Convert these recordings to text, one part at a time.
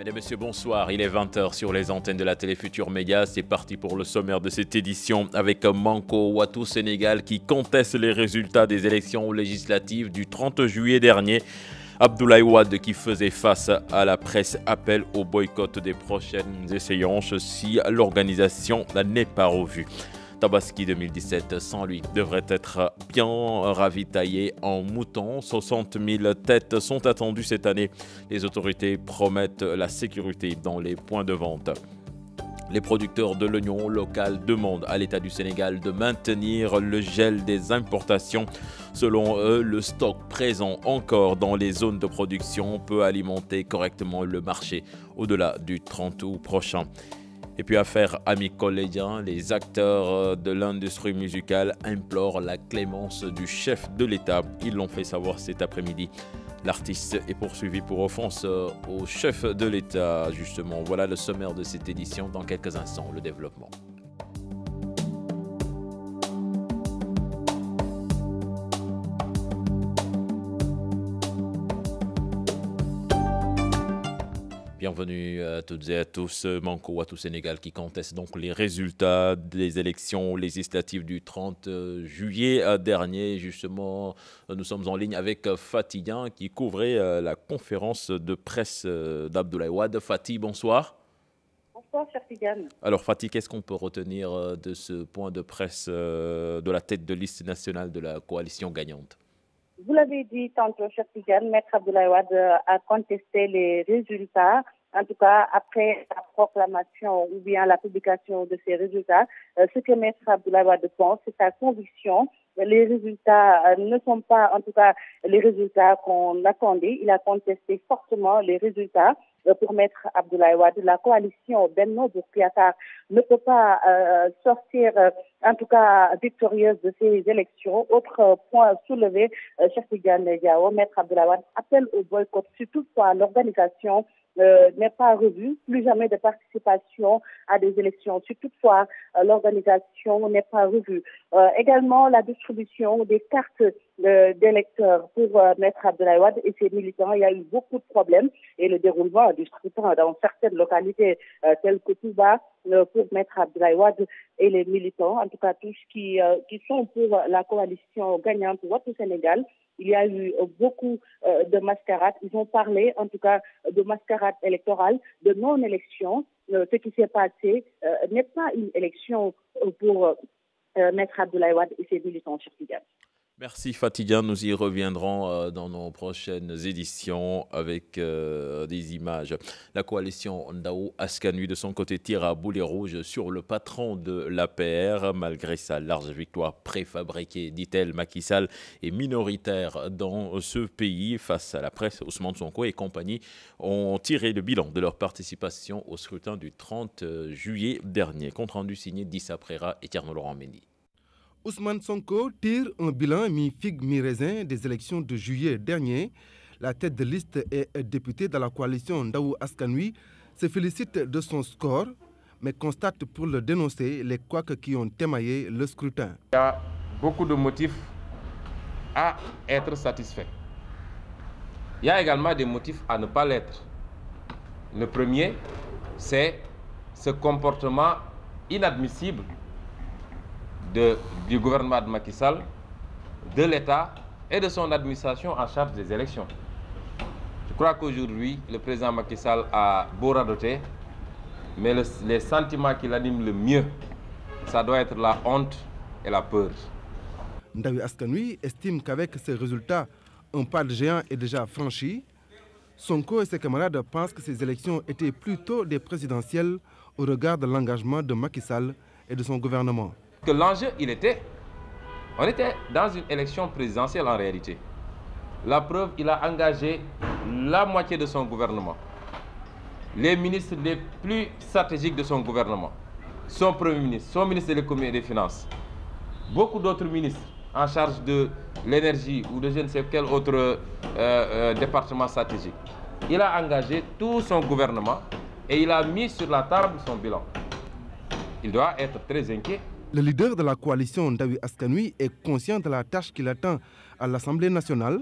Mesdames et messieurs, bonsoir. Il est 20h sur les antennes de la télé Futur Média. C'est parti pour le sommaire de cette édition avec Manko Watou Sénégal qui conteste les résultats des élections législatives du 30 juillet dernier. Abdoulaye Wade qui faisait face à la presse appelle au boycott des prochaines séances si l'organisation n'est pas revue. Tabaski 2017, sans lui, devrait être bien ravitaillé en moutons. 60 000 têtes sont attendues cette année. Les autorités promettent la sécurité dans les points de vente. Les producteurs de l'oignon local demandent à l'État du Sénégal de maintenir le gel des importations. Selon eux, le stock présent encore dans les zones de production peut alimenter correctement le marché au-delà du 30 août prochain. Et puis affaire amis collégiens, les acteurs de l'industrie musicale implorent la clémence du chef de l'État. Ils l'ont fait savoir cet après-midi. L'artiste est poursuivi pour offense au chef de l'État. Justement, voilà le sommaire de cette édition. Dans quelques instants, le développement. Bienvenue à toutes et à tous. Manko Watou Sénégal qui conteste donc les résultats des élections législatives du 30 juillet dernier. Justement, nous sommes en ligne avec Fatih Dian qui couvrait la conférence de presse d'Abdoulaye Wade. Fatih, bonsoir. Bonsoir, cher Tigane. Alors Fatih, qu'est-ce qu'on peut retenir de ce point de presse de la tête de liste nationale de la coalition gagnante? Vous l'avez dit tantôt, cher Tigane, Maître Abdoulaye Wade a contesté les résultats. En tout cas, après la proclamation ou bien la publication de ces résultats, ce que Maître Abdoulaye Wade pense, c'est sa conviction. Les résultats ne sont pas, en tout cas, les résultats qu'on attendait. Il a contesté fortement les résultats. Pour Maître Abdoulaye Wade, la coalition Benno Bokk Yakaar ne peut pas sortir, en tout cas, victorieuse de ces élections. Autre point soulevé, Cheikh Tidiane Diawo, Maître Abdoulaye Wade appelle au boycott si toutefois l'organisation n'est pas revue, plus jamais de participation à des élections. Si toutefois l'organisation n'est pas revue. Également la distribution des cartes d'électeurs pour Maître Abdoulaye Wade et ses militants. Il y a eu beaucoup de problèmes et le déroulement du scrutin dans certaines localités telles que Touba pour Maître Abdoulaye Wade et les militants, en tout cas tous qui sont pour la coalition gagnante Watou Sénégal. Il y a eu beaucoup de mascarades. Ils ont parlé, en tout cas, de mascarade électorale, de non-élection. Ce qui s'est passé n'est pas une élection pour Maître Abdoulaye Wade et ses militants sur Tigane. Merci Fatih Dian, nous y reviendrons dans nos prochaines éditions avec des images. La coalition Ndaw Askan Wi de son côté tire à boulet rouge sur le patron de l'APR. Malgré sa large victoire préfabriquée, dit-elle, Macky Sall est minoritaire dans ce pays. Face à la presse, Ousmane Sonko et compagnie ont tiré le bilan de leur participation au scrutin du 30 juillet dernier. Compte rendu signé d'Issa Prera et Thierno Laurent Mendy. Ousmane Sonko tire un bilan mi-figue mi-raisin des élections de juillet dernier. La tête de liste et députée de la coalition Ndaw Askan Wi se félicite de son score, mais constate pour le dénoncer les couacs qui ont émaillé le scrutin. Il y a beaucoup de motifs à être satisfait. Il y a également des motifs à ne pas l'être. Le premier, c'est ce comportement inadmissible du gouvernement de Macky Sall, de l'État et de son administration en charge des élections. Je crois qu'aujourd'hui, le président Macky Sall a beau radoter, mais les sentiments qui l'animent le mieux, ça doit être la honte et la peur. Ndaw Askan Wi estime qu'avec ces résultats, un pas de géant est déjà franchi. Sonko et ses camarades pensent que ces élections étaient plutôt des présidentielles au regard de l'engagement de Macky Sall et de son gouvernement. Que l'enjeu, on était dans une élection présidentielle en réalité. La preuve, il a engagé la moitié de son gouvernement, les ministres les plus stratégiques de son gouvernement, son premier ministre, son ministre de l'économie et des finances, beaucoup d'autres ministres en charge de l'énergie ou de je ne sais quel autre département stratégique. Il a engagé tout son gouvernement et il a mis sur la table son bilan. Il doit être très inquiet. Le leader de la coalition Ndaw Askan Wi est conscient de la tâche qui l'attend à l'Assemblée nationale.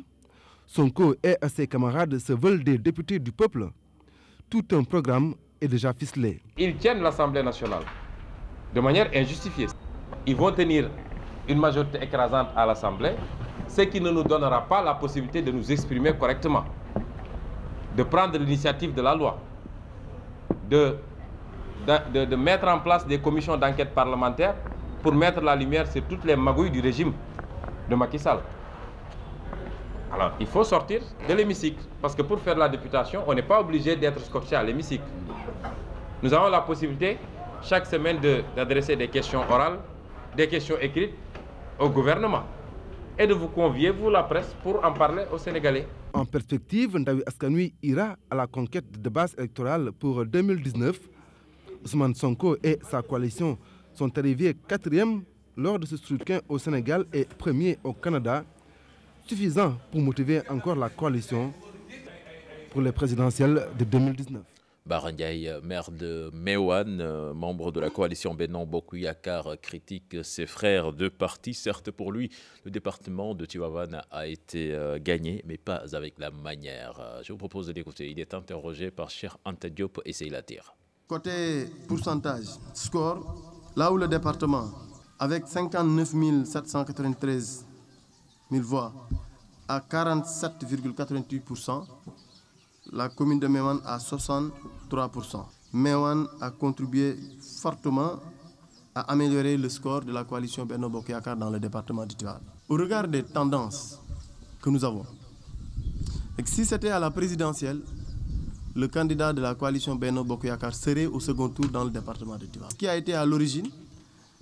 Sonko et ses camarades se veulent des députés du peuple. tout un programme est déjà ficelé. Ils tiennent l'Assemblée nationale de manière injustifiée. Ils vont tenir une majorité écrasante à l'Assemblée, ce qui ne nous donnera pas la possibilité de nous exprimer correctement, de prendre l'initiative de la loi, de mettre en place des commissions d'enquête parlementaire pour mettre la lumière sur toutes les magouilles du régime de Macky Sall. Alors, il faut sortir de l'hémicycle, parce que pour faire la députation, on n'est pas obligé d'être scotché à l'hémicycle. Nous avons la possibilité, chaque semaine, d'adresser des questions orales, des questions écrites au gouvernement, et de vous convier, vous la presse, pour en parler aux Sénégalais. En perspective, Ndawi Askan Wi ira à la conquête de base électorale pour 2019. Ousmane Sonko et sa coalition sont arrivés 4e lors de ce scrutin au Sénégal et 1er au Canada, suffisant pour motiver encore la coalition pour les présidentielles de 2019. Bara Ndiaye, maire de Meouane, membre de la coalition Benno Bokk Yakaar, critique ses frères de parti. Certes, pour lui, le département de Tivaouane a été gagné, mais pas avec la manière. Je vous propose de l'écouter. Il est interrogé par Cheikh Anta Diop et Seyla Tir. Côté pourcentage, score, là où le département, avec 59 793 000 voix, à 47,88%, la commune de Meouane à 63%. Meouane a contribué fortement à améliorer le score de la coalition Benno Bokk Yakaar dans le département du Tivaouane. Au regard des tendances que nous avons, et si c'était à la présidentielle, le candidat de la coalition Benno Bokk Yakaar serait au second tour dans le département de Tivaouane. Ce qui a été à l'origine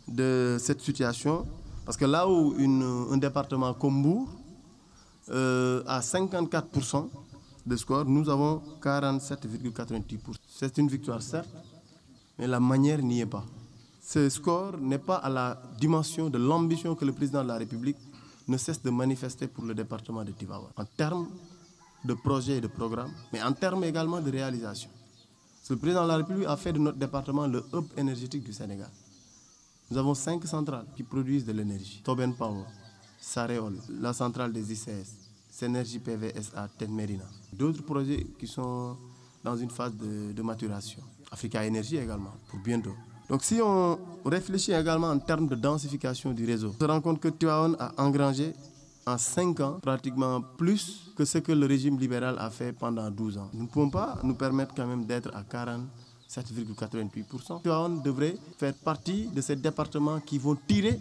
de cette situation, parce que là où un département comme Mbour à 54% de score, nous avons 47,88%. C'est une victoire certes, mais la manière n'y est pas. Ce score n'est pas à la dimension de l'ambition que le président de la République ne cesse de manifester pour le département de Tivaouane, en termes de projets et de programmes, mais en termes également de réalisation. Le président de la République a fait de notre département le hub énergétique du Sénégal. Nous avons 5 centrales qui produisent de l'énergie. Toben Power, Saréol, la centrale des ICS, Synergie PVSA, Tenmerina. D'autres projets qui sont dans une phase de maturation. Africa Energy également, pour bientôt. Donc si on réfléchit également en termes de densification du réseau, on se rend compte que Tivaouane a engrangé en 5 ans pratiquement plus que ce que le régime libéral a fait pendant 12 ans. Nous ne pouvons pas nous permettre quand même d'être à 47,88%. Tivaouane devrait faire partie de ces départements qui vont tirer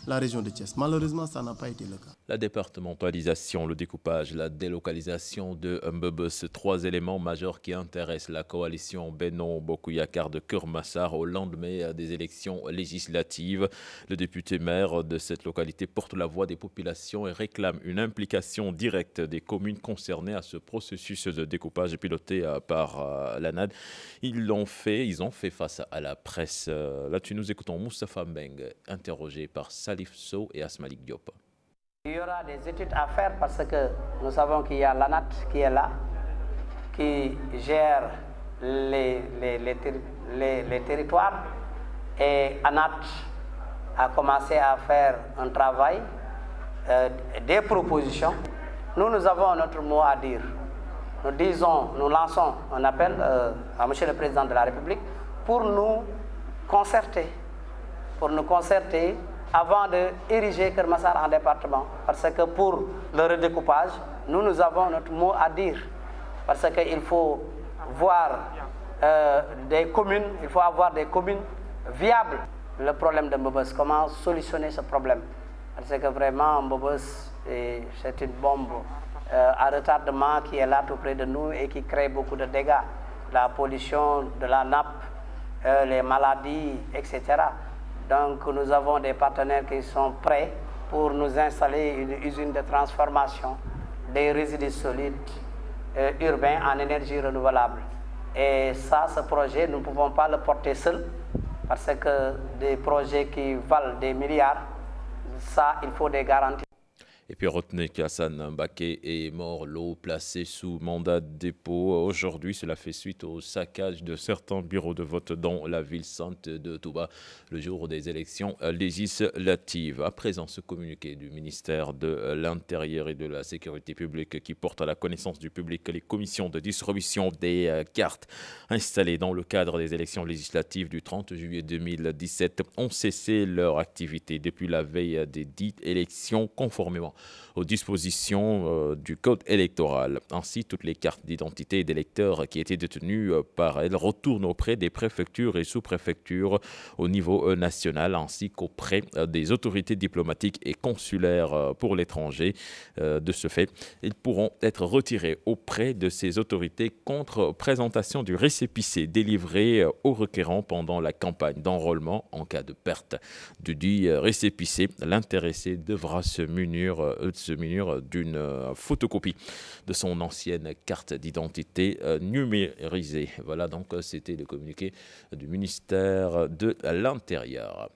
la région de Thiès. Malheureusement, ça n'a pas été le cas. La départementalisation, le découpage, la délocalisation de Mbebes, 3 éléments majeurs qui intéressent la coalition Benno Bokk Yakaar de Keur Massar au lendemain des élections législatives. Le député maire de cette localité porte la voix des populations et réclame une implication directe des communes concernées à ce processus de découpage piloté par l'ANAD. Ils ont fait face à la presse. Là-dessus, nous écoutons Moustapha Mbeng, interrogé par Salif Sow et Asmalik Diop. Il y aura des études à faire parce que nous savons qu'il y a l'ANAT qui est là, qui gère les territoires. Et ANAT a commencé à faire un travail, des propositions. Nous avons notre mot à dire. Nous lançons un appel à Monsieur le Président de la République pour nous concerter avant d'ériger Keur Massar en département. Parce que pour le redécoupage, nous avons notre mot à dire. Parce qu'il faut voir des communes, il faut avoir des communes viables. Le problème de Mbebes, comment solutionner ce problème? Parce que vraiment, Mbebes, c'est une bombe à retardement qui est là tout près de nous et qui crée beaucoup de dégâts. La pollution de la nappe, les maladies, etc. Donc nous avons des partenaires qui sont prêts pour nous installer une usine de transformation des résidus solides urbains en énergie renouvelable. Et ça, ce projet, nous ne pouvons pas le porter seul parce que des projets qui valent des milliards, ça, il faut des garanties. Et puis retenez qu'Hassan Mbaké est mort l'eau placé sous mandat de dépôt. Aujourd'hui, cela fait suite au saccage de certains bureaux de vote dans la ville sainte de Touba le jour des élections législatives. À présent, ce communiqué du ministère de l'Intérieur et de la Sécurité publique qui porte à la connaissance du public que les commissions de distribution des cartes installées dans le cadre des élections législatives du 30 juillet 2017 ont cessé leur activité depuis la veille des dites élections conformément aux dispositions du code électoral. Ainsi, toutes les cartes d'identité d'électeurs qui étaient détenues par elles retournent auprès des préfectures et sous-préfectures au niveau national, ainsi qu'auprès des autorités diplomatiques et consulaires pour l'étranger. De ce fait, ils pourront être retirés auprès de ces autorités contre présentation du récépissé délivré aux requérants pendant la campagne d'enrôlement. En cas de perte du dit récépissé, l'intéressé devra se munir d'une photocopie de son ancienne carte d'identité numérisée. Voilà, donc c'était le communiqué du ministère de l'Intérieur.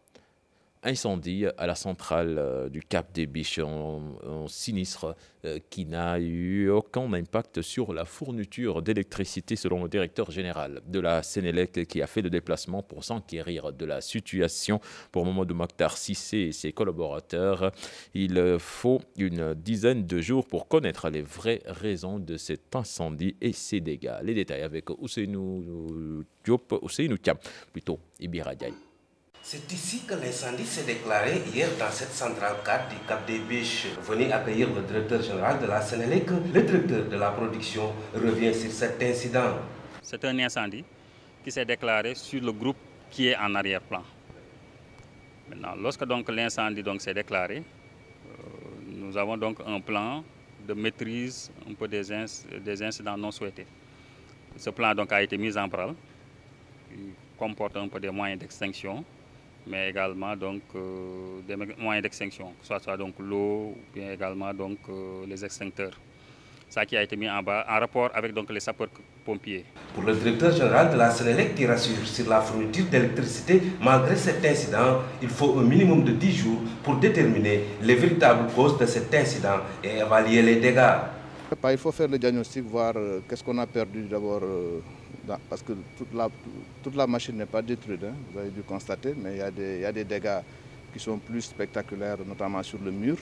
Incendie à la centrale du Cap des Biches, un sinistre qui n'a eu aucun impact sur la fourniture d'électricité selon le directeur général de la Sénélec qui a fait le déplacement pour s'enquérir de la situation. Pour Mamadou Mokhtar Cissé et ses collaborateurs, il faut une dizaine de jours pour connaître les vraies raisons de cet incendie et ses dégâts. Les détails avec Ousseynou Thiam, plutôt Ibira Diaye. C'est ici que l'incendie s'est déclaré hier dans cette centrale 4 du Cap des Biches. Venu accueillir le directeur général de la Sénélec, le directeur de la production revient sur cet incident. C'est un incendie qui s'est déclaré sur le groupe qui est en arrière-plan. Maintenant, lorsque donc l'incendie s'est déclaré, nous avons donc un plan de maîtrise un peu des incidents non souhaités. Ce plan donc a été mis en branle. Il comporte un peu des moyens d'extinction, mais également donc des moyens d'extinction, que ce soit donc l'eau ou bien également donc les extincteurs. Ça qui a été mis en rapport avec donc les sapeurs-pompiers. Pour le directeur général de la Sénélec qui rassure sur la fourniture d'électricité, malgré cet incident, il faut un minimum de 10 jours pour déterminer les véritables causes de cet incident et évaluer les dégâts. Il faut faire le diagnostic, voir qu'est-ce qu'on a perdu d'abord, parce que toute la machine n'est pas détruite, hein, vous avez dû constater, mais il y a des dégâts qui sont plus spectaculaires, notamment sur le mur.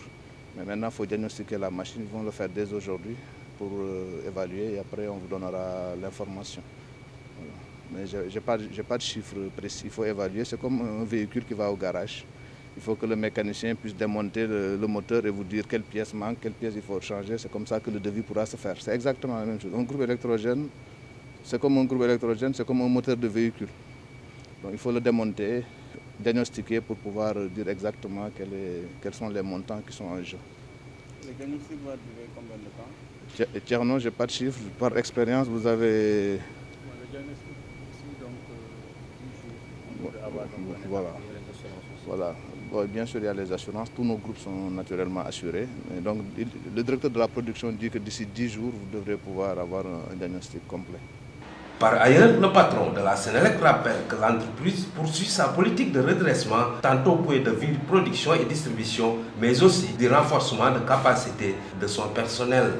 Mais maintenant, il faut diagnostiquer la machine, ils vont le faire dès aujourd'hui pour évaluer et après on vous donnera l'information. Voilà. Mais je n'ai pas de chiffre précis, il faut évaluer, c'est comme un véhicule qui va au garage. Il faut que le mécanicien puisse démonter le moteur et vous dire quelle pièce manque, quelle pièce il faut changer. C'est comme ça que le devis pourra se faire. C'est exactement la même chose. Un groupe électrogène, c'est comme un groupe électrogène, c'est comme un moteur de véhicule. Donc il faut le démonter, diagnostiquer pour pouvoir dire exactement quels sont les montants qui sont en jeu. Le diagnostic va durer combien de temps? Tierno, je n'ai pas de chiffre. Par expérience, vous avez... Le diagnostic ici, donc 10 jours. Voilà. Bon, bien sûr, il y a les assurances. Tous nos groupes sont naturellement assurés. Et donc, le directeur de la production dit que d'ici 10 jours, vous devrez pouvoir avoir un diagnostic complet. Par ailleurs, le patron de la Sénélec rappelle que l'entreprise poursuit sa politique de redressement, tantôt au point de vue production et distribution, mais aussi du renforcement de capacité de son personnel.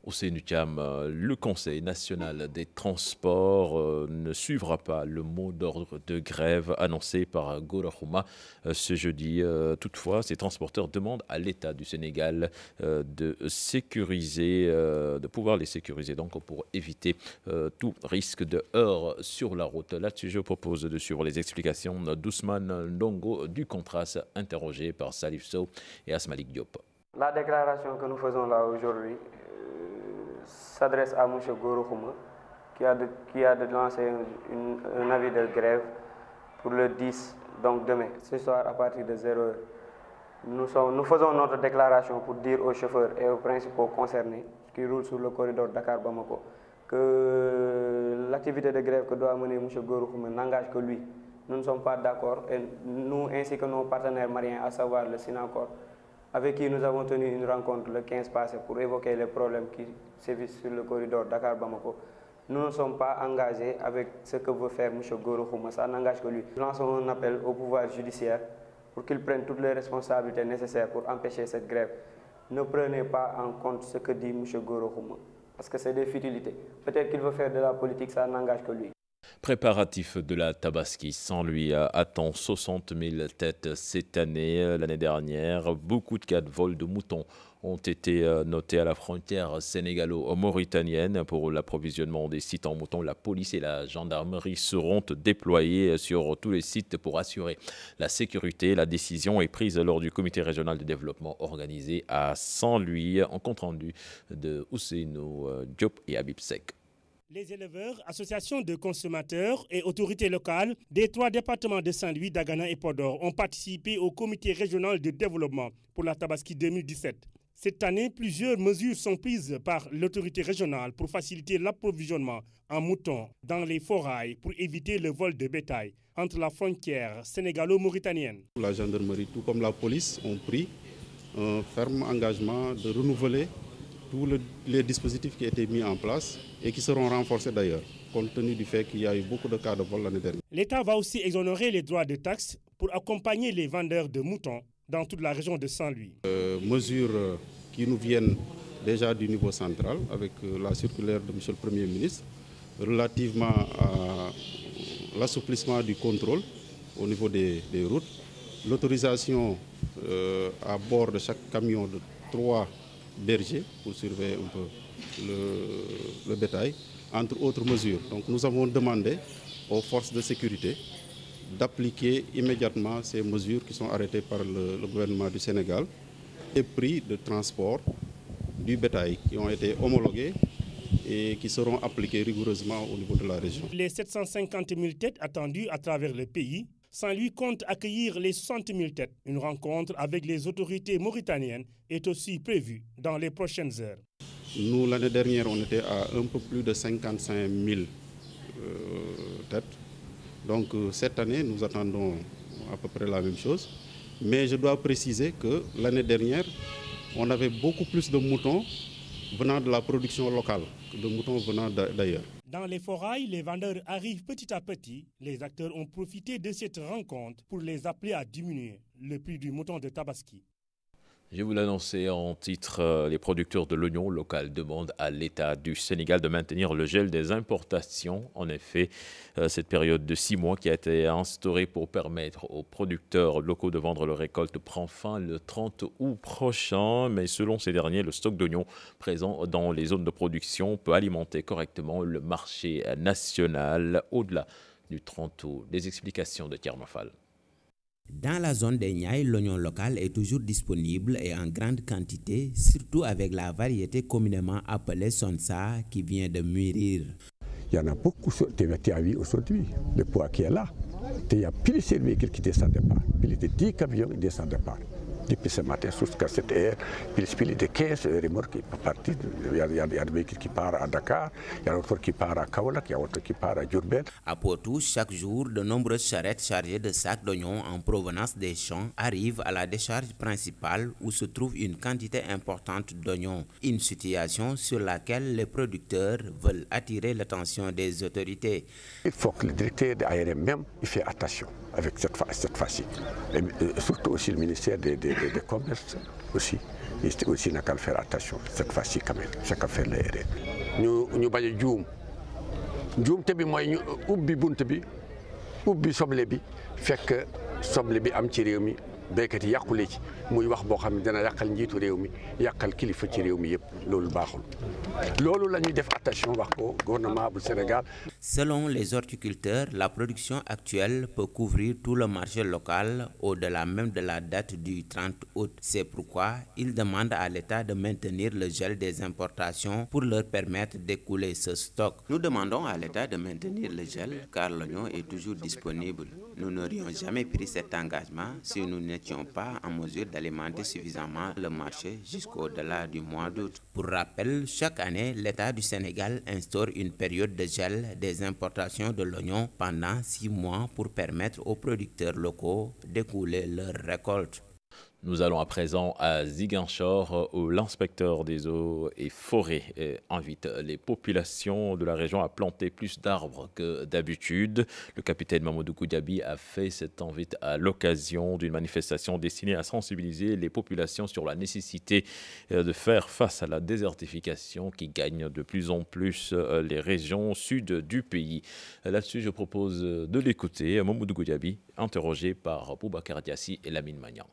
Ousseynou Thiam, le Conseil national des transports ne suivra pas le mot d'ordre de grève annoncé par Gora Khouma ce jeudi. Toutefois, ces transporteurs demandent à l'État du Sénégal de pouvoir les sécuriser donc pour éviter tout risque de heurt sur la route. Là-dessus, je propose de suivre les explications d'Ousmane Ndongo du Contras, interrogé par Salif Sow et Asmalik Diop. La déclaration que nous faisons là aujourd'hui s'adresse à M. Gora Khouma qui a lancé un avis de grève pour le 10, donc demain. Ce soir, à partir de 0h, nous faisons notre déclaration pour dire aux chauffeurs et aux principaux concernés qui roulent sur le corridor Dakar-Bamako que l'activité de grève que doit mener M. Gora Khouma n'engage que lui. Nous ne sommes pas d'accord, et nous ainsi que nos partenaires maliens, à savoir le Sinacor, avec qui nous avons tenu une rencontre le 15 passé pour évoquer les problèmes qui sévissent sur le corridor Dakar-Bamako. Nous ne sommes pas engagés avec ce que veut faire M. Gora Khouma, ça n'engage que lui. Nous lançons un appel au pouvoir judiciaire pour qu'ils prennent toutes les responsabilités nécessaires pour empêcher cette grève. Ne prenez pas en compte ce que dit M. Goro Khouma, parce que c'est des futilités. Peut-être qu'il veut faire de la politique, ça n'engage que lui. Préparatif de la Tabaski. Saint-Louis attend 60 000 têtes cette année. L'année dernière, beaucoup de cas de vol de moutons ont été notés à la frontière sénégalo-mauritanienne. Pour l'approvisionnement des sites en moutons, la police et la gendarmerie seront déployés sur tous les sites pour assurer la sécurité. La décision est prise lors du comité régional de développement organisé à Saint-Louis. En compte rendu de Ousseynou Diop et Habib Sek. Les éleveurs, associations de consommateurs et autorités locales des 3 départements de Saint-Louis, Dagana et Podor ont participé au comité régional de développement pour la Tabaski 2017. Cette année, plusieurs mesures sont prises par l'autorité régionale pour faciliter l'approvisionnement en moutons dans les forails pour éviter le vol de bétail entre la frontière sénégalo-mauritanienne. La gendarmerie, tout comme la police, ont pris un ferme engagement de renouveler tous les dispositifs qui étaient mis en place et qui seront renforcés d'ailleurs, compte tenu du fait qu'il y a eu beaucoup de cas de vol l'année dernière. L'État va aussi exonérer les droits de taxes pour accompagner les vendeurs de moutons dans toute la région de Saint-Louis. Mesures qui nous viennent déjà du niveau central avec la circulaire de M. le Premier ministre relativement à l'assouplissement du contrôle au niveau des routes, l'autorisation à bord de chaque camion de 3 bergers pour surveiller un peu le bétail, entre autres mesures. Donc nous avons demandé aux forces de sécurité d'appliquer immédiatement ces mesures qui sont arrêtées par le gouvernement du Sénégal. Les prix de transport du bétail qui ont été homologués et qui seront appliqués rigoureusement au niveau de la région. Les 750 000 têtes attendues à travers le pays, Saint-Louis compte accueillir les 60 000 têtes. Une rencontre avec les autorités mauritaniennes est aussi prévue dans les prochaines heures. Nous, l'année dernière, on était à un peu plus de 55 000 têtes. Donc cette année, nous attendons à peu près la même chose. Mais je dois préciser que l'année dernière, on avait beaucoup plus de moutons venant de la production locale que de moutons venant d'ailleurs. Dans les forails, les vendeurs arrivent petit à petit. Les acteurs ont profité de cette rencontre pour les appeler à diminuer le prix du mouton de Tabaski. Je vous l'annonçais en titre, les producteurs de l'oignon local demandent à l'État du Sénégal de maintenir le gel des importations. En effet, cette période de 6 mois qui a été instaurée pour permettre aux producteurs locaux de vendre leur récolte prend fin le 30 août prochain. Mais selon ces derniers, le stock d'oignons présent dans les zones de production peut alimenter correctement le marché national au-delà du 30 août. Des explications de Kermafal. Dans la zone des Niayes, l'oignon local est toujours disponible et en grande quantité, surtout avec la variété communément appelée Sonsa qui vient de mûrir. Il y en a beaucoup qui arrivent aujourd'hui, le poids qui est là. Il y a plus de véhicules qui descendent de part, plus de 10 camions qui descendent de part. Depuis ce matin jusqu'à cette heure, plus de 15 remorques qui partent. Il y a des véhicules qui partent à Dakar, il y a d'autres qui partent à Kaolack, il y a d'autres qui partent à Diourbel. À Potou, chaque jour, de nombreuses charrettes chargées de sacs d'oignons en provenance des champs arrivent à la décharge principale où se trouve une quantité importante d'oignons. Une situation sur laquelle les producteurs veulent attirer l'attention des autorités. Il faut que le directeur de l'ARM même fait attention avec cette fois-ci. Et surtout aussi le ministère des commerce aussi. Il aussi n'a qu'à faire attention cette fois-ci quand même. Chacun fait l'erreur. Nous bañ a juum te bi mooy ñu ubbi bunt bi ubbi soble bi fekk soble bi am ci réew mi béykat yi yàqule ci muy wax boo xam ne dana yàqal njiitu réew mi yàqal kilifa ci réew mi yëpp loolu baaxul loolu la ñuy def attention wax ko gouvernement bu Sénégal. Selon les horticulteurs, la production actuelle peut couvrir tout le marché local au-delà même de la date du 30 août. C'est pourquoi ils demandent à l'État de maintenir le gel des importations pour leur permettre d'écouler ce stock. Nous demandons à l'État de maintenir le gel car l'oignon est toujours disponible. Nous n'aurions jamais pris cet engagement si nous n'étions pas en mesure d'alimenter suffisamment le marché jusqu'au-delà du mois d'août. Pour rappel, chaque année, l'État du Sénégal instaure une période de gel des importations de l'oignon pendant 6 mois pour permettre aux producteurs locaux d'écouler leurs récoltes. Nous allons à présent à Ziguinchor où l'inspecteur des eaux et forêts invite les populations de la région à planter plus d'arbres que d'habitude. Le capitaine Mamadou Koudiaby a fait cette invite à l'occasion d'une manifestation destinée à sensibiliser les populations sur la nécessité de faire face à la désertification qui gagne de plus en plus les régions sud du pays. Là-dessus, je propose de l'écouter, Mamadou Koudiaby, interrogé par Boubacar Diassi et Lamine Magnan.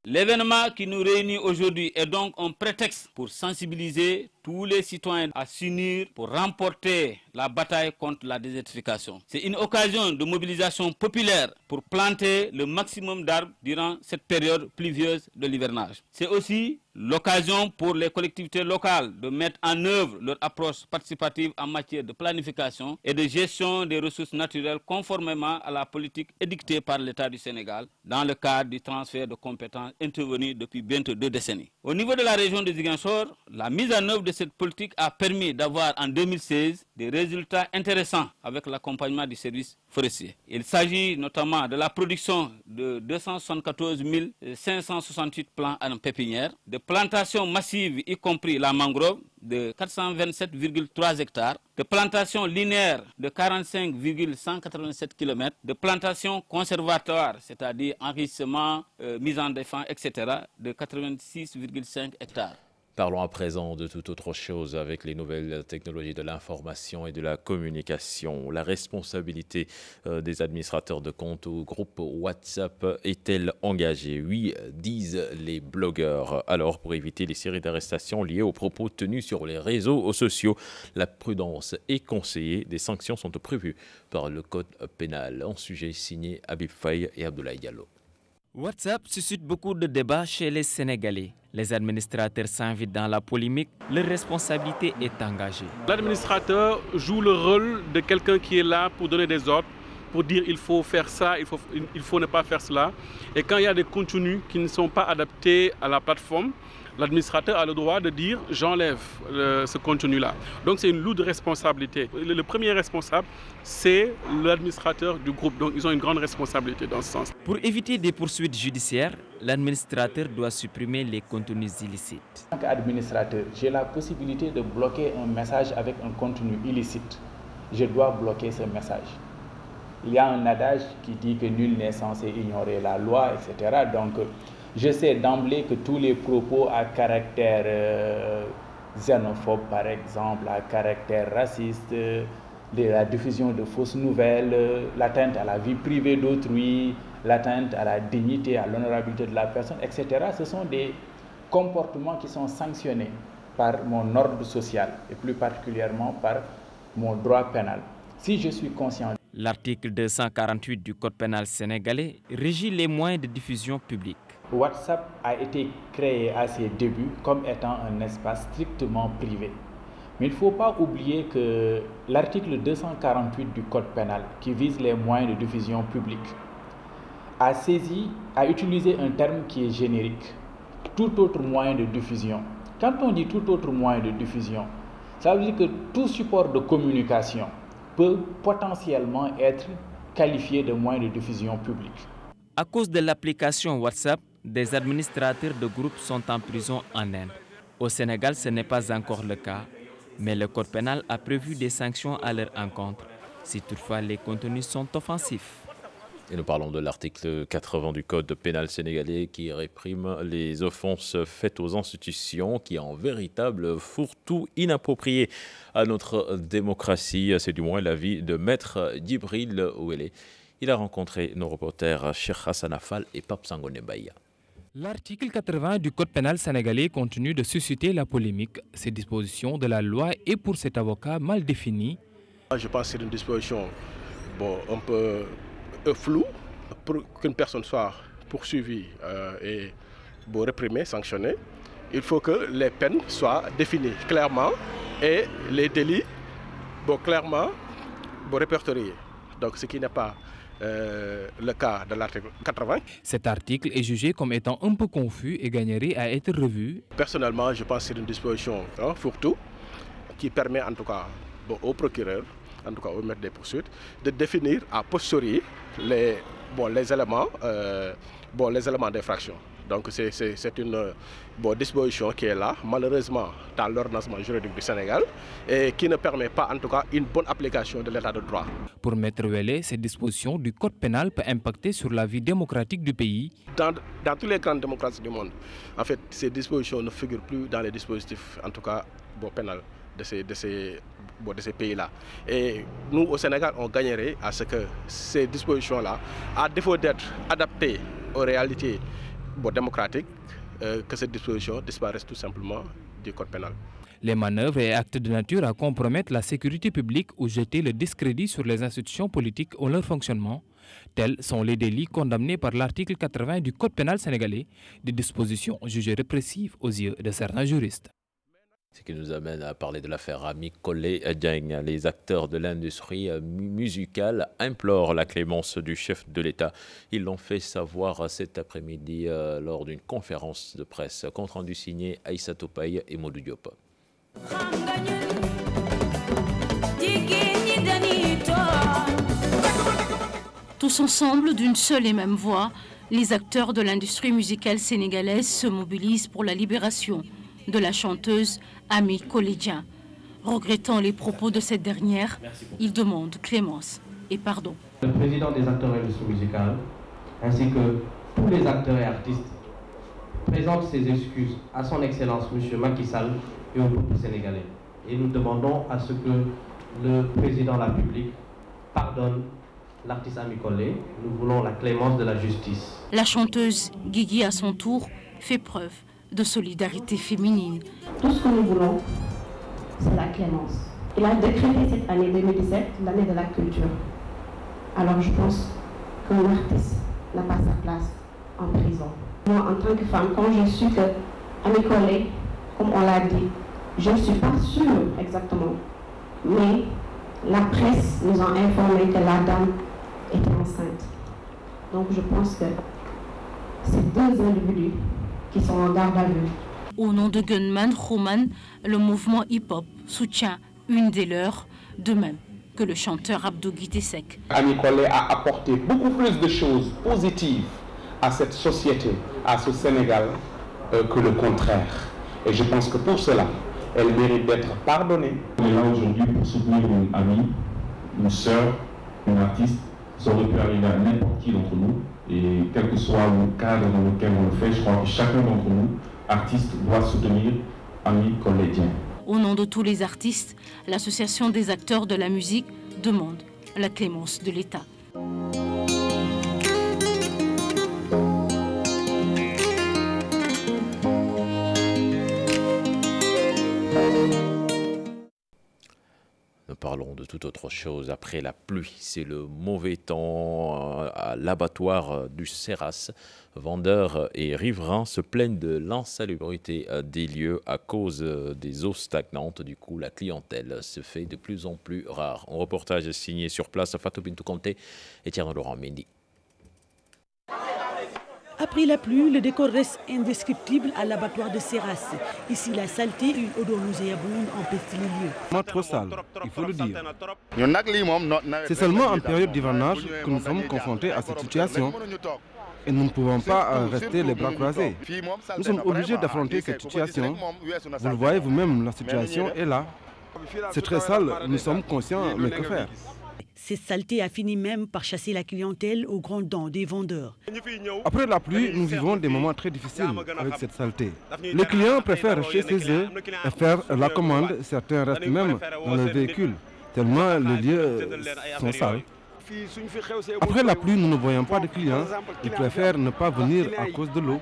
L'événement qui nous réunit aujourd'hui est donc un prétexte pour sensibiliser tous les citoyens à s'unir pour remporter la bataille contre la désertification. C'est une occasion de mobilisation populaire pour planter le maximum d'arbres durant cette période pluvieuse de l'hivernage. C'est aussi l'occasion pour les collectivités locales de mettre en œuvre leur approche participative en matière de planification et de gestion des ressources naturelles conformément à la politique édictée par l'État du Sénégal dans le cadre du transfert de compétences intervenu depuis bientôt 2 décennies. Au niveau de la région de Ziguinchor, la mise en œuvre de cette politique a permis d'avoir en 2016 des résultats intéressants avec l'accompagnement du service forestier. Il s'agit notamment de la production de 274 568 plants en pépinière, de plantations massives y compris la mangrove de 427,3 hectares, de plantations linéaires de 45,187 km, de plantations conservatoires, c'est-à-dire enrichissement, mise en défense, etc., de 86,5 hectares. Parlons à présent de toute autre chose avec les nouvelles technologies de l'information et de la communication. La responsabilité des administrateurs de comptes ou groupes WhatsApp est-elle engagée? Oui, disent les blogueurs. Alors, pour éviter les séries d'arrestations liées aux propos tenus sur les réseaux sociaux, la prudence est conseillée. Des sanctions sont prévues par le code pénal. En sujet signé Habib Faye et Abdoulaye Diallo. WhatsApp suscite beaucoup de débats chez les Sénégalais. Les administrateurs s'invitent dans la polémique, leur responsabilité est engagée. L'administrateur joue le rôle de quelqu'un qui est là pour donner des ordres, pour dire il faut faire ça, il faut ne pas faire cela. Et quand il y a des contenus qui ne sont pas adaptés à la plateforme, l'administrateur a le droit de dire j'enlève ce contenu-là. Donc c'est une lourde responsabilité. Le premier responsable, c'est l'administrateur du groupe. Donc ils ont une grande responsabilité dans ce sens. Pour éviter des poursuites judiciaires, l'administrateur doit supprimer les contenus illicites. En tant qu'administrateur, j'ai la possibilité de bloquer un message avec un contenu illicite. Je dois bloquer ce message. Il y a un adage qui dit que nul n'est censé ignorer la loi, etc. Donc, je sais d'emblée que tous les propos à caractère xénophobe, par exemple, à caractère raciste, la diffusion de fausses nouvelles, l'atteinte à la vie privée d'autrui, l'atteinte à la dignité, à l'honorabilité de la personne, etc., ce sont des comportements qui sont sanctionnés par mon ordre social et plus particulièrement par mon droit pénal. Si je suis conscient... L'article 248 du Code pénal sénégalais régit les moyens de diffusion publique. WhatsApp a été créé à ses débuts comme étant un espace strictement privé. Mais il ne faut pas oublier que l'article 248 du Code pénal, qui vise les moyens de diffusion publique, a utilisé un terme qui est générique, tout autre moyen de diffusion. Quand on dit tout autre moyen de diffusion, ça veut dire que tout support de communication peut potentiellement être qualifié de moyen de diffusion publique. À cause de l'application WhatsApp, des administrateurs de groupes sont en prison en Inde. Au Sénégal, ce n'est pas encore le cas, mais le Code pénal a prévu des sanctions à leur encontre, si toutefois les contenus sont offensifs. Et nous parlons de l'article 80 du Code pénal sénégalais qui réprime les offenses faites aux institutions, qui est un véritable fourre-tout inapproprié à notre démocratie. C'est du moins l'avis de Maître Djibril Ouélé. Il a rencontré nos reporters Cheikh Hassan Affal et Pape Sangone Baïa. L'article 80 du Code pénal sénégalais continue de susciter la polémique. Ces dispositions de la loi est pour cet avocat mal définies. Je pense que c'est une disposition un peu floue. Pour qu'une personne soit poursuivie et réprimée, sanctionnée, il faut que les peines soient définies clairement et les délits clairement répertoriés. Donc ce qui n'est pas le cas de l'article 80. Cet article est jugé comme étant un peu confus et gagnerait à être revu. Personnellement, je pense que c'est une disposition fourre-tout qui permet en tout cas au procureur, en tout cas au maître des poursuites, de définir a posteriori les éléments d'infraction. Donc c'est une disposition qui est là, malheureusement, dans l'ordonnancement juridique du Sénégal et qui ne permet pas en tout cas une bonne application de l'état de droit. Pour Maître Wele, ces dispositions du code pénal peuvent impacter sur la vie démocratique du pays. Dans toutes les grandes démocraties du monde, en fait, ces dispositions ne figurent plus dans les dispositifs, en tout cas pénal de ces pays-là. Et nous, au Sénégal, on gagnerait à ce que ces dispositions-là, à défaut d'être adaptées aux réalités démocratiques, que ces dispositions disparaissent tout simplement du code pénal. Les manœuvres et actes de nature à compromettre la sécurité publique ou jeter le discrédit sur les institutions politiques ou leur fonctionnement, tels sont les délits condamnés par l'article 80 du code pénal sénégalais, des dispositions jugées répressives aux yeux de certains juristes. Ce qui nous amène à parler de l'affaire Ami Collé Dieng. Les acteurs de l'industrie musicale implorent la clémence du chef de l'État. Ils l'ont fait savoir cet après-midi lors d'une conférence de presse. Compte rendu signé Aïssatou Paye et Modou Diop. Tous ensemble, d'une seule et même voix, les acteurs de l'industrie musicale sénégalaise se mobilisent pour la libération de la chanteuse Ami Collé Dieng. Regrettant les propos de cette dernière, ils demandent clémence et pardon. Le président des acteurs de l'industrie musicale, ainsi que tous les acteurs et artistes, présente ses excuses à son Excellence M. Macky Sall et au peuple sénégalais. Et nous demandons à ce que le président de la République pardonne l'artiste Ami Collé. Nous voulons la clémence de la justice. La chanteuse Guigui, à son tour, fait preuve de solidarité féminine. Tout ce que nous voulons, c'est la clémence. Il a décrété cette année 2017 l'année de la culture. Alors je pense qu'un artiste n'a pas sa place en prison. Moi, en tant que femme, quand j'ai su que Ami Collé, comme on l'a dit, je ne suis pas sûre exactement, mais la presse nous a informé que la dame était enceinte. Donc je pense que ces deux individus qui sont en garde à vue. Au nom de Gunman Roman, le mouvement hip-hop soutient une des leurs, de même que le chanteur Abdou Guité Sek. Ami Collé a apporté beaucoup plus de choses positives à cette société, à ce Sénégal, que le contraire. Et je pense que pour cela, elle mérite d'être pardonnée. On est là aujourd'hui pour soutenir une amie, une sœur, une artiste. Ça aurait pu arriver à n'importe qui d'entre nous. Et quel que soit le cadre dans lequel on le fait, je crois que chacun d'entre nous, artiste, doit soutenir Ami Collé Dieng. Au nom de tous les artistes, l'association des acteurs de la musique demande la clémence de l'État. Nous parlons de toute autre chose. Après la pluie, c'est le mauvais temps à l'abattoir du Seras. Vendeurs et riverains se plaignent de l'insalubrité des lieux à cause des eaux stagnantes. Du coup, la clientèle se fait de plus en plus rare. Un reportage signé sur place Fatou Bintou Conté et Thierry Laurent Mendy. Après la pluie, le décor reste indescriptible à l'abattoir de Seras. Ici, la saleté et une odeur nauséabonde empêchent les lieux. Trop sale, il faut le dire. C'est seulement en période d'hivernage que nous sommes confrontés à cette situation. Et nous ne pouvons pas rester les bras croisés. Nous sommes obligés d'affronter cette situation. Vous le voyez vous-même, la situation est là. C'est très sale, nous sommes conscients, mais que faire? Cette saleté a fini même par chasser la clientèle aux grandes dents des vendeurs. Après la pluie, nous vivons des moments très difficiles avec cette saleté. Les clients préfèrent rester chez eux et faire la commande. Certains restent même dans leur véhicule, tellement les lieux sont sales. Après la pluie, nous ne voyons pas de clients. Ils préfèrent ne pas venir à cause de l'eau.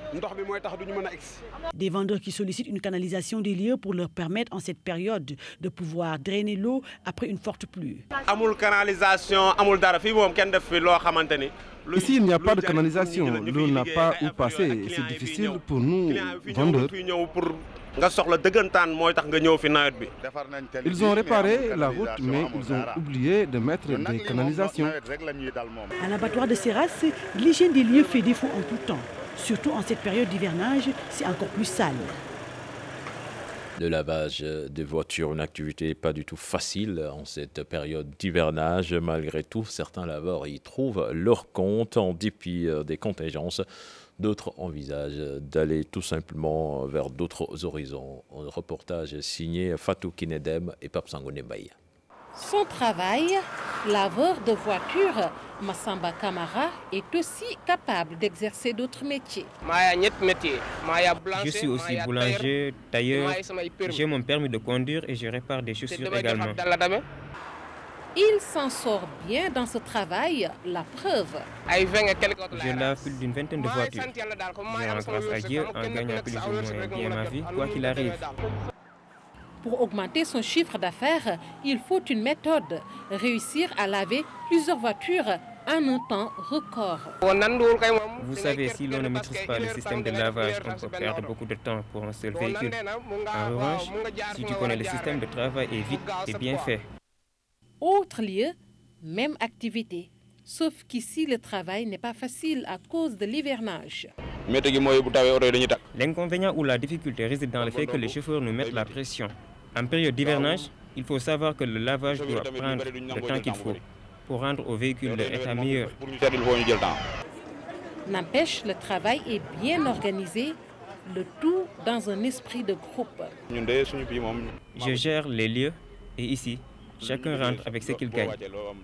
Des vendeurs qui sollicitent une canalisation des lieux pour leur permettre en cette période de pouvoir drainer l'eau après une forte pluie. Ici, il n'y a pas de canalisation. L'eau n'a pas où passer. C'est difficile pour nous, vendeurs. Ils ont réparé la route, mais ils ont oublié de mettre des canalisations. À l'abattoir de Seras, l'hygiène des lieux fait défaut en tout temps. Surtout en cette période d'hivernage, c'est encore plus sale. Le lavage des voitures, une activité pas du tout facile en cette période d'hivernage. Malgré tout, certains laveurs y trouvent leur compte en dépit des contingences. D'autres envisagent d'aller tout simplement vers d'autres horizons. Un reportage signé Fatou Kinedem et Pape Sangone Mbaye. Son travail, laveur de voitures, Massamba Kamara est aussi capable d'exercer d'autres métiers. Je suis aussi boulanger, tailleur, j'ai mon permis de conduire et je répare des chaussures également. Il s'en sort bien dans ce travail, la preuve. Je lave plus d'une vingtaine de voitures. Je rends grâce à Dieu en gagnant plus ou moins bien ma vie, quoi qu'il arrive. Pour augmenter son chiffre d'affaires, il faut une méthode. Réussir à laver plusieurs voitures en un temps record. Vous savez, si l'on ne maîtrise pas le système de lavage, on peut perdre beaucoup de temps pour un seul véhicule. En revanche, si tu connais le système de travail est vite et bien fait. Autre lieu, même activité. Sauf qu'ici, le travail n'est pas facile à cause de l'hivernage. L'inconvénient ou la difficulté réside dans le fait que les chauffeurs nous mettent la pression. En période d'hivernage, il faut savoir que le lavage doit prendre le temps qu'il faut pour rendre au véhicule leur état meilleur. N'empêche, le travail est bien organisé, le tout dans un esprit de groupe. Je gère les lieux et ici, chacun rentre avec ce qu'il gagne.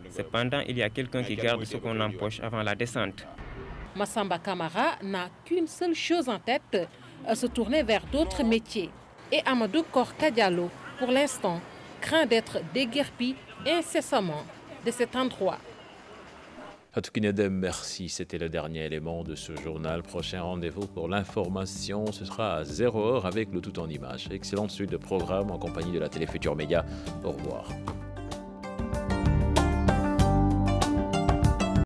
Cependant, il y a quelqu'un qui garde ce qu'on empoche avant la descente. Massamba Kamara n'a qu'une seule chose en tête, se tourner vers d'autres métiers. Et Amadou Korka Diallo, pour l'instant, craint d'être déguerpi incessamment de cet endroit. Fatou Kinedem, merci. C'était le dernier élément de ce journal. Prochain rendez-vous pour l'information, ce sera à 0h avec le tout en images. Excellente suite de programme en compagnie de la Télé Futur Média. Au revoir.